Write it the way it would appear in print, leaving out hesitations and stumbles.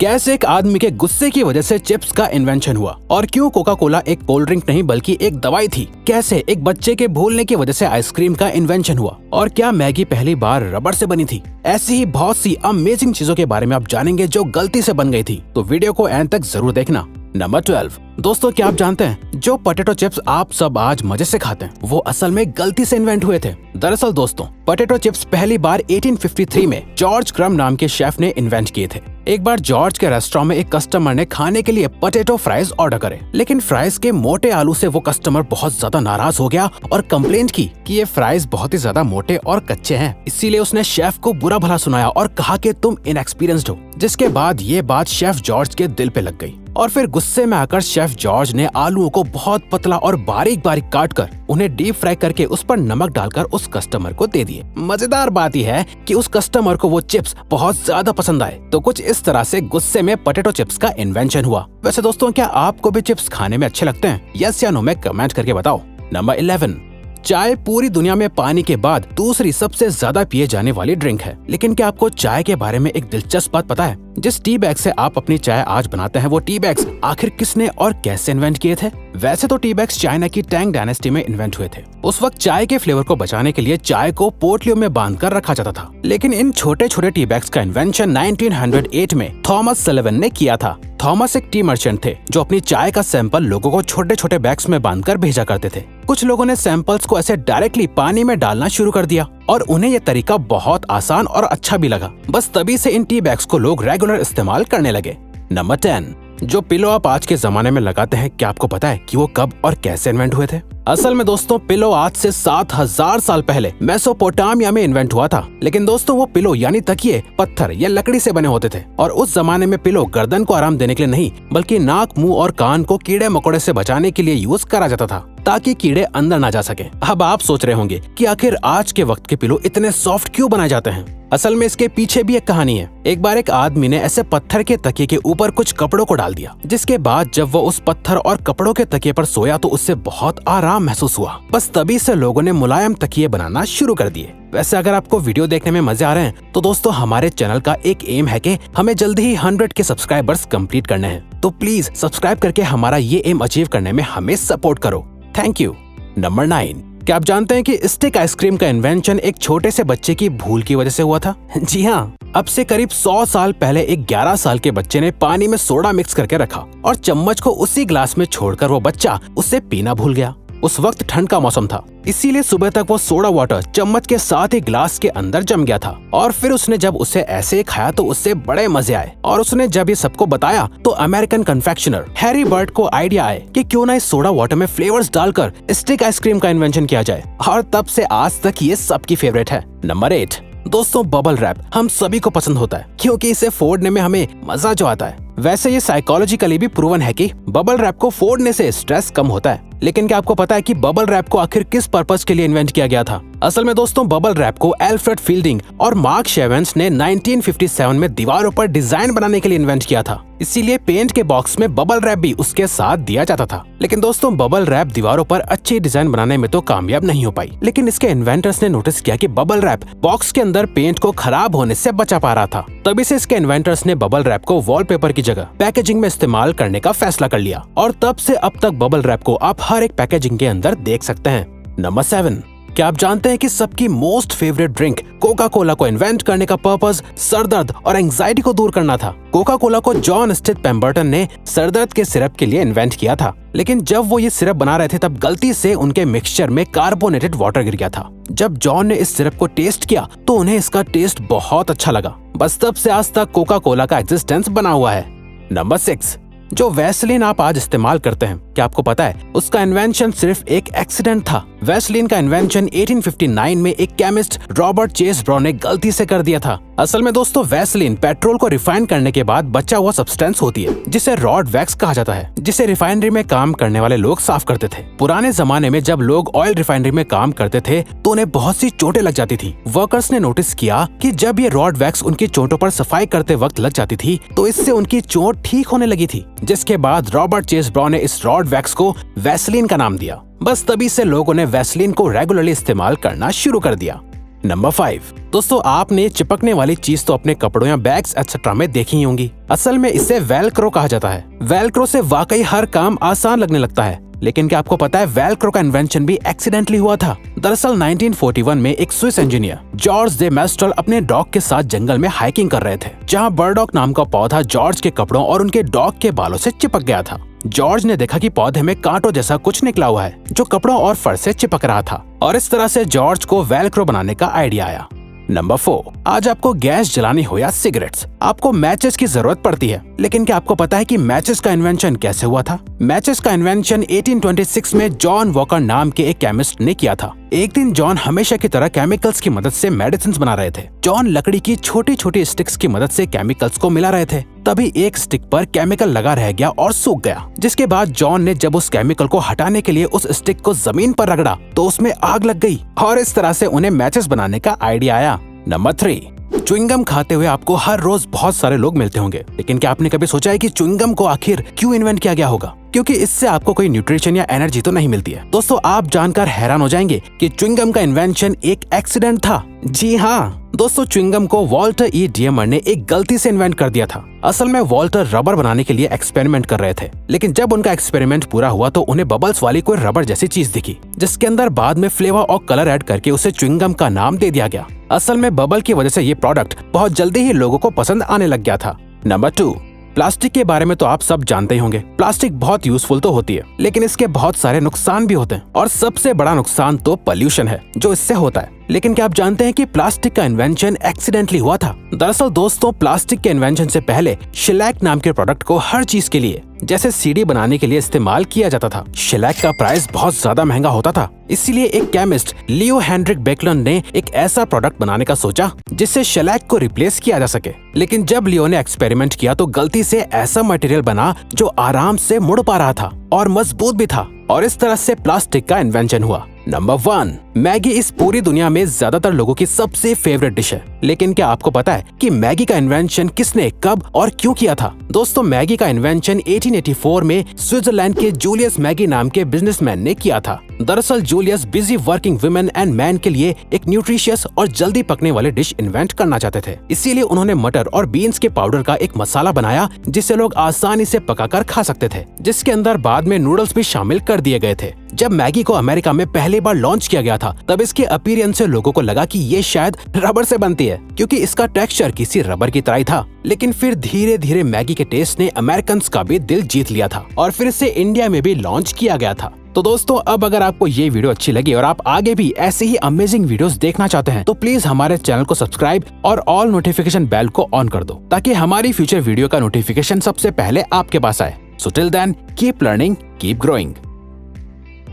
कैसे एक आदमी के गुस्से की वजह से चिप्स का इन्वेंशन हुआ और क्यों कोका कोला एक कोल्ड ड्रिंक नहीं बल्कि एक दवाई थी। कैसे एक बच्चे के भूलने की वजह से आइसक्रीम का इन्वेंशन हुआ और क्या मैगी पहली बार रबड़ से बनी थी। ऐसी ही बहुत सी अमेजिंग चीजों के बारे में आप जानेंगे जो गलती से बन गई थी, तो वीडियो को एंड तक जरूर देखना। नंबर 12। दोस्तों, क्या आप जानते हैं जो पोटैटो चिप्स आप सब आज मजे से खाते हैं वो असल में गलती से इन्वेंट हुए थे। दरअसल दोस्तों, पोटैटो चिप्स पहली बार 1853 में जॉर्ज क्रम नाम के शेफ ने इन्वेंट किए थे। एक बार जॉर्ज के रेस्टोरेंट में एक कस्टमर ने खाने के लिए पोटैटो फ्राइज ऑर्डर करे, लेकिन फ्राइज के मोटे आलू से वो कस्टमर बहुत ज्यादा नाराज हो गया और कंप्लेंट की कि ये फ्राइज बहुत ही ज्यादा मोटे और कच्चे हैं। इसीलिए उसने शेफ को बुरा भला सुनाया और कहा कि तुम इनएक्सपीरियंस्ड हो, जिसके बाद ये बात शेफ जॉर्ज के दिल पे लग गई और फिर गुस्से में आकर शेफ जॉर्ज ने आलूओं को बहुत पतला और बारीक बारीक काटकर उन्हें डीप फ्राई करके उस पर नमक डालकर उस कस्टमर को दे दिए। मजेदार बात यह है कि उस कस्टमर को वो चिप्स बहुत ज्यादा पसंद आए, तो कुछ इस तरह से गुस्से में पोटैटो चिप्स का इन्वेंशन हुआ। वैसे दोस्तों, क्या आपको भी चिप्स खाने में अच्छे लगते हैं? यस या नो में कमेंट करके बताओ। नंबर 11। चाय पूरी दुनिया में पानी के बाद दूसरी सबसे ज्यादा पिए जाने वाली ड्रिंक है, लेकिन क्या आपको चाय के बारे में एक दिलचस्प बात पता है? जिस टी बैग से आप अपनी चाय आज बनाते हैं वो टी बैग्स आखिर किसने और कैसे इन्वेंट किए थे? वैसे तो टी बैग्स चाइना की टैंग डायनेस्टी में इन्वेंट हुए थे। उस वक्त चाय के फ्लेवर को बचाने के लिए चाय को पोटलियों में बांधकर रखा जाता था, लेकिन इन छोटे छोटे टी बैग्स का इन्वेंशन 1908 में थॉमस सलिवन ने किया था। थॉमस एक टी मर्चेंट थे जो अपनी चाय का सैंपल लोगों को छोटे छोटे बैग्स में बांधकर भेजा करते थे। कुछ लोगों ने सैंपल्स को ऐसे डायरेक्टली पानी में डालना शुरू कर दिया और उन्हें यह तरीका बहुत आसान और अच्छा भी लगा। बस तभी से इन टी बैग्स को लोग रेगुलर इस्तेमाल करने लगे। नंबर 10। जो पिलो आप आज के जमाने में लगाते हैं, क्या आपको पता है कि वो कब और कैसे इन्वेंट हुए थे? असल में दोस्तों, पिलो आज से 7000 साल पहले मेसोपोटामिया में इन्वेंट हुआ था। लेकिन दोस्तों, वो पिलो यानी तकिए पत्थर या लकड़ी से बने होते थे और उस जमाने में पिलो गर्दन को आराम देने के लिए नहीं बल्कि नाक, मुंह और कान को कीड़े मकोड़े से बचाने के लिए यूज करा जाता था ताकि कीड़े अंदर ना जा सके। अब आप सोच रहे होंगे कि आखिर आज के वक्त के पिलो इतने सॉफ्ट क्यों बनाए जाते हैं? असल में इसके पीछे भी एक कहानी है। एक बार एक आदमी ने ऐसे पत्थर के तकिए के ऊपर कुछ कपड़ों को डाल दिया, जिसके बाद जब वो उस पत्थर और कपड़ों के तकिए पर सोया तो उससे बहुत आराम महसूस हुआ। बस तभी से लोगों ने मुलायम तकिए बनाना शुरू कर दिए। वैसे अगर आपको वीडियो देखने में मजे आ रहे हैं तो दोस्तों, हमारे चैनल का एक एम है कि हमें जल्दी ही 100 के सब्सक्राइबर्स कंप्लीट करने हैं, तो प्लीज सब्सक्राइब करके हमारा ये एम अचीव करने में हमें सपोर्ट करो। Thank you. नंबर 9। क्या आप जानते हैं कि स्टिक आइसक्रीम का इन्वेंशन एक छोटे से बच्चे की भूल की वजह से हुआ था? जी हाँ, अब से करीब 100 साल पहले एक 11 साल के बच्चे ने पानी में सोडा मिक्स करके रखा और चम्मच को उसी ग्लास में छोड़कर वो बच्चा उससे पीना भूल गया। उस वक्त ठंड का मौसम था, इसीलिए सुबह तक वो सोडा वाटर चम्मच के साथ ही ग्लास के अंदर जम गया था और फिर उसने जब उसे ऐसे खाया तो उससे बड़े मजे आए और उसने जब ये सबको बताया तो अमेरिकन कन्फेक्शनर हैरी बर्ट को आइडिया आए कि क्यों ना इस सोडा वाटर में फ्लेवर्स डालकर स्टिक आइसक्रीम का इन्वेंशन किया जाए और तब से आज तक ये सबकी फेवरेट है। नंबर 8। दोस्तों, बबल रैप हम सभी को पसंद होता है क्योंकि इसे फोड़ने में हमें मजा जो आता है। वैसे ये साइकोलॉजिकली भी प्रूवन है कि बबल रैप को फोड़ने से स्ट्रेस कम होता है। लेकिन क्या आपको पता है कि बबल रैप को आखिर किस पर्पस के लिए इन्वेंट किया गया था? असल में दोस्तों, बबल रैप को एल्फ्रेड फील्डिंग और मार्क शेवेंस ने 1957 में दीवारों पर डिजाइन बनाने के लिए इन्वेंट किया था। इसीलिए पेंट के बॉक्स में बबल रैप भी उसके साथ दिया जाता था। लेकिन दोस्तों, बबल रैप दीवारों पर अच्छी डिजाइन बनाने में तो कामयाब नहीं हो पाई, लेकिन इसके इन्वेंटर्स ने नोटिस किया कि बबल रैप बॉक्स के अंदर पेंट को खराब होने से बचा पा रहा था। तभी से इसके इन्वेंटर्स ने बबल रैप को वॉलपेपर की जगह पैकेजिंग में इस्तेमाल करने का फैसला कर लिया और तब से अब तक बबल रैप को आप हर एक पैकेजिंग के अंदर देख सकते हैं। नंबर 7। क्या आप जानते हैं कि सबकी most favourite drink Coca Cola को इन्वेंट करने का पर्पस सरदर्द और एंजाइटी को दूर करना था? कोका कोला को जॉन स्टिथ पेम्बर्टन ने सरदर्द के सिरप के लिए इन्वेंट किया था, लेकिन जब वो ये सिरप बना रहे थे तब गलती से उनके मिक्सचर में कार्बोनेटेड वाटर गिर गया था। जब जॉन ने इस सिरप को टेस्ट किया तो उन्हें इसका टेस्ट बहुत अच्छा लगा। बस तब से आज तक कोका कोला का एग्जिस्टेंस बना हुआ है। नंबर 6। जो वैसलीन आप आज इस्तेमाल करते हैं, क्या आपको पता है उसका इन्वेंशन सिर्फ एक एक्सीडेंट था? वैसलीन का इन्वेंशन 1859 में एक केमिस्ट रॉबर्ट चेस ब्राउन ने गलती से कर दिया था। असल में दोस्तों, वैसलीन पेट्रोल को रिफाइन करने के बाद बचा हुआ सब्सटेंस होती है जिसे रॉड वैक्स कहा जाता है, जिसे रिफाइनरी में काम करने वाले लोग साफ करते थे। पुराने जमाने में जब लोग ऑयल रिफाइनरी में काम करते थे तो उन्हें बहुत सी चोटें लग जाती थी। वर्कर्स ने नोटिस किया कि जब ये रॉड वैक्स उनकी चोटों पर सफाई करते वक्त लग जाती थी तो इससे उनकी चोट ठीक होने लगी थी, जिसके बाद रॉबर्ट चेस ब्राउन ने इस रॉड वैक्स को वैसलीन का नाम दिया। बस तभी से लोगों ने वैसलीन को रेगुलरली इस्तेमाल करना शुरू कर दिया। नंबर 5, दोस्तों आपने चिपकने वाली चीज तो अपने कपड़ों या बैग्स एक्सेट्रा में देखी ही होंगी। असल में इसे वेलक्रो कहा जाता है। वेलक्रो से वाकई हर काम आसान लगने लगता है, लेकिन क्या आपको पता है वेलक्रो का इन्वेंशन भी एक्सीडेंटली हुआ था। दरअसल 1941 में एक स्विस इंजीनियर जॉर्ज दे मेस्ट्रल अपने डॉग के साथ जंगल में हाइकिंग कर रहे थे, जहां बर्डॉक नाम का पौधा जॉर्ज के कपड़ों और उनके डॉग के बालों से चिपक गया था। जॉर्ज ने देखा कि पौधे में कांटों जैसा कुछ निकला हुआ है जो कपड़ों और फर से चिपक रहा था, और इस तरह से जॉर्ज को वेलक्रो बनाने का आइडिया आया। नंबर 4, आज आपको गैस जलानी हो या सिगरेट्स, आपको मैचेस की जरूरत पड़ती है। लेकिन क्या आपको पता है कि मैचेस का इन्वेंशन कैसे हुआ था? मैचेस का इन्वेंशन 1826 में जॉन वॉकर नाम के एक केमिस्ट ने किया था। एक दिन जॉन हमेशा की तरह केमिकल्स की मदद से मेडिसिन बना रहे थे। जॉन लकड़ी की छोटी छोटी स्टिक्स की मदद से केमिकल्स को मिला रहे थे। तभी एक स्टिक पर केमिकल लगा रह गया और सूख गया, जिसके बाद जॉन ने जब उस केमिकल को हटाने के लिए उस स्टिक को जमीन पर रगड़ा तो उसमें आग लग गई, और इस तरह से उन्हें मैचेस बनाने का आइडिया आया। नंबर 3, च्युइंगम खाते हुए आपको हर रोज बहुत सारे लोग मिलते होंगे, लेकिन क्या आपने कभी सोचा है कि च्युइंगम को आखिर क्यों इन्वेंट किया गया होगा? क्योंकि इससे आपको कोई न्यूट्रिशन या एनर्जी तो नहीं मिलती है। दोस्तों आप जानकर हैरान हो जाएंगे कि च्युइंगम का इन्वेंशन एक एक्सीडेंट था। जी हाँ दोस्तों, च्युइंगम को वॉल्टर ई डियमर ने एक गलती से इन्वेंट कर दिया था। असल में वॉल्टर रबर बनाने के लिए एक्सपेरिमेंट कर रहे थे, लेकिन जब उनका एक्सपेरिमेंट पूरा हुआ तो उन्हें बबल्स वाली कोई रबर जैसी चीज दिखी, जिसके अंदर बाद में फ्लेवर और कलर ऐड करके उसे च्युइंगम का नाम दे दिया गया। असल में बबल की वजह से ये प्रोडक्ट बहुत जल्दी ही लोगों को पसंद आने लग गया था। नंबर 2, प्लास्टिक के बारे में तो आप सब जानते ही होंगे। प्लास्टिक बहुत यूजफुल तो होती है, लेकिन इसके बहुत सारे नुकसान भी होते हैं, और सबसे बड़ा नुकसान तो पोल्यूशन है जो इससे होता है। लेकिन क्या आप जानते हैं कि प्लास्टिक का इन्वेंशन एक्सीडेंटली हुआ था? दरअसल दोस्तों प्लास्टिक के इन्वेंशन से पहले शेलैक नाम के प्रोडक्ट को हर चीज के लिए, जैसे सीडी बनाने के लिए इस्तेमाल किया जाता था। शेलैक का प्राइस बहुत ज्यादा महंगा होता था, इसीलिए एक केमिस्ट लियो हेनरिक बेकलर ने एक ऐसा प्रोडक्ट बनाने का सोचा जिससे शेलैक को रिप्लेस किया जा सके। लेकिन जब लियो ने एक्सपेरिमेंट किया तो गलती से ऐसा मटेरियल बना जो आराम से मुड़ पा रहा था और मजबूत भी था, और इस तरह से प्लास्टिक का इन्वेंशन हुआ। नंबर 1, मैगी इस पूरी दुनिया में ज्यादातर लोगों की सबसे फेवरेट डिश है। लेकिन क्या आपको पता है कि मैगी का इन्वेंशन किसने, कब और क्यों किया था? दोस्तों मैगी का इन्वेंशन 1884 में स्विट्जरलैंड के जूलियस मैगी नाम के बिजनेसमैन ने किया था। दरअसल Julius busy working women and man के लिए एक न्यूट्रिशियस और जल्दी पकने वाले डिश इन्वेंट करना चाहते थे। इसीलिए उन्होंने मटर और बीन्स के पाउडर का एक मसाला बनाया जिसे लोग आसानी से पकाकर खा सकते थे, जिसके अंदर बाद में नूडल्स भी शामिल कर दिए गए थे। जब मैगी को अमेरिका में पहली बार लॉन्च किया गया था तब इसके अपीयरेंस से लोगों को लगा कि ये शायद रबर से बनती है, क्योंकि इसका टेक्सचर किसी रबर की तरह ही था। लेकिन फिर धीरे धीरे मैगी के टेस्ट ने अमेरिकन का भी दिल जीत लिया था और फिर इसे इंडिया में भी लॉन्च किया गया था। तो दोस्तों अब अगर आपको ये वीडियो अच्छी लगी और आप आगे भी ऐसे ही अमेजिंग वीडियोस देखना चाहते हैं तो प्लीज हमारे चैनल को सब्सक्राइब और ऑल नोटिफिकेशन बेल को ऑन कर दो, ताकि हमारी फ्यूचर वीडियो का नोटिफिकेशन सबसे पहले आपके पास आए। So till then keep learning, keep growing.